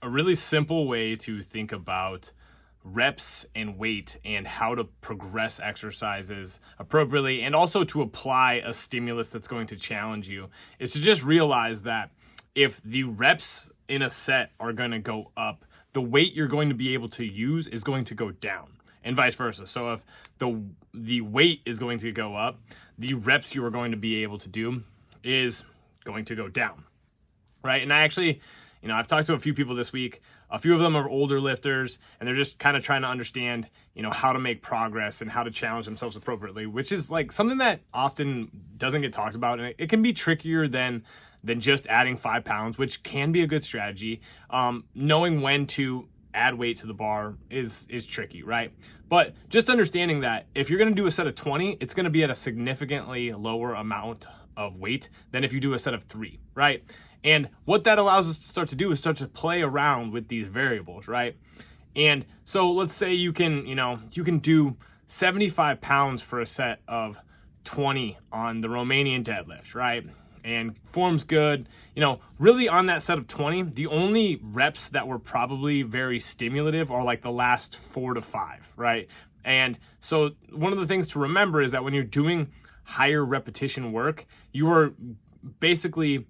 a really simple way to think about reps and weight and how to progress exercises appropriately and also to apply a stimulus that's going to challenge you is to just realize that if the reps in a set are going to go up, the weight you're going to be able to use is going to go down and vice versa. So if the weight is going to go up, the reps you are going to be able to do is going to go down, right? And I actually, I've talked to a few people this week. A few of them are older lifters, and they're just kind of trying to understand, how to make progress and how to challenge themselves appropriately, which is like something that often doesn't get talked about. And it can be trickier than just adding 5 pounds, which can be a good strategy. Knowing when to add weight to the bar is tricky, right? But just understanding that if you're going to do a set of 20, it's going to be at a significantly lower amount of weight than if you do a set of 3, right? And what that allows us to start to do is start to play around with these variables, right? And so let's say you can do 75 pounds for a set of 20 on the Romanian deadlift, right? And form's good. Really on that set of 20, the only reps that were probably very stimulative are like the last 4 to 5, right? And so one of the things to remember is that when you're doing higher repetition work, you are basically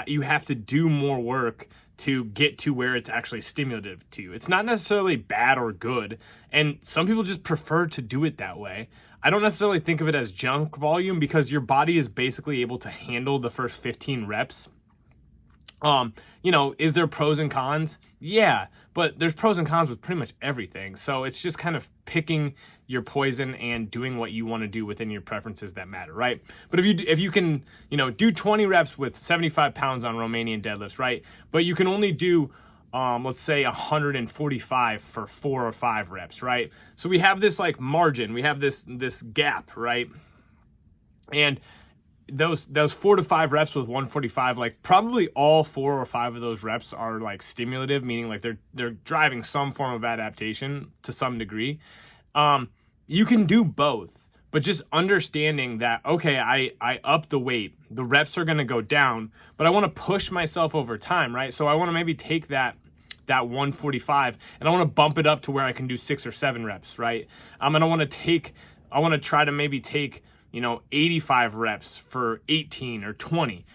you have to do more work to get to where it's actually stimulative to you. It's not necessarily bad or good, and some people just prefer to do it that way. I don't necessarily think of it as junk volume because your body is basically able to handle the first 15 reps. Is there pros and cons? Yeah, but there's pros and cons with pretty much everything. So it's just kind of picking your poison and doing what you want to do within your preferences that matter, right? But if you can, do 20 reps with 75 pounds on Romanian deadlifts, right? But you can only do, let's say 145 for 4 or 5 reps, right? So we have this like margin, we have this gap, right? And those 4 to 5 reps with 145, like probably all 4 or 5 of those reps are like stimulative, meaning like they're driving some form of adaptation to some degree. You can do both, but just understanding that, okay, I up the weight, the reps are going to go down, but I want to push myself over time, right? So I want to maybe take that 145 and I want to bump it up to where I can do 6 or 7 reps, right? And I want to try to maybe take 85 reps for 18 or 20.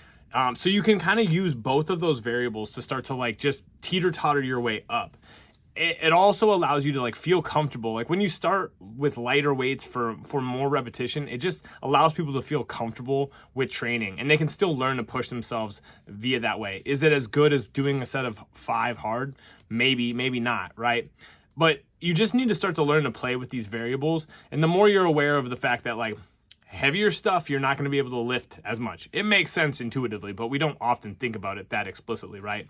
So you can kind of use both of those variables to start to like just teeter-totter your way up. It also allows you to like feel comfortable. Like when you start with lighter weights for more repetition, it just allows people to feel comfortable with training and they can still learn to push themselves via that way. Is it as good as doing a set of 5 hard? Maybe not, right? But you just need to start to learn to play with these variables. And the more you're aware of the fact that like heavier stuff, you're not going to be able to lift as much. It makes sense intuitively, but we don't often think about it that explicitly, right?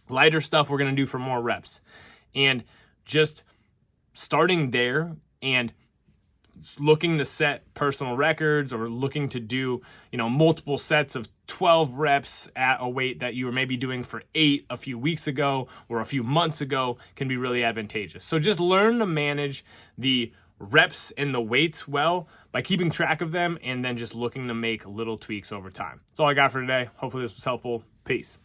Lighter stuff we're going to do for more reps. And just starting there and looking to set personal records or looking to do, multiple sets of 12 reps at a weight that you were maybe doing for 8 a few weeks ago or a few months ago can be really advantageous. So just learn to manage the reps and the weights well by keeping track of them and then just looking to make little tweaks over time. That's all I got for today. Hopefully this was helpful. Peace.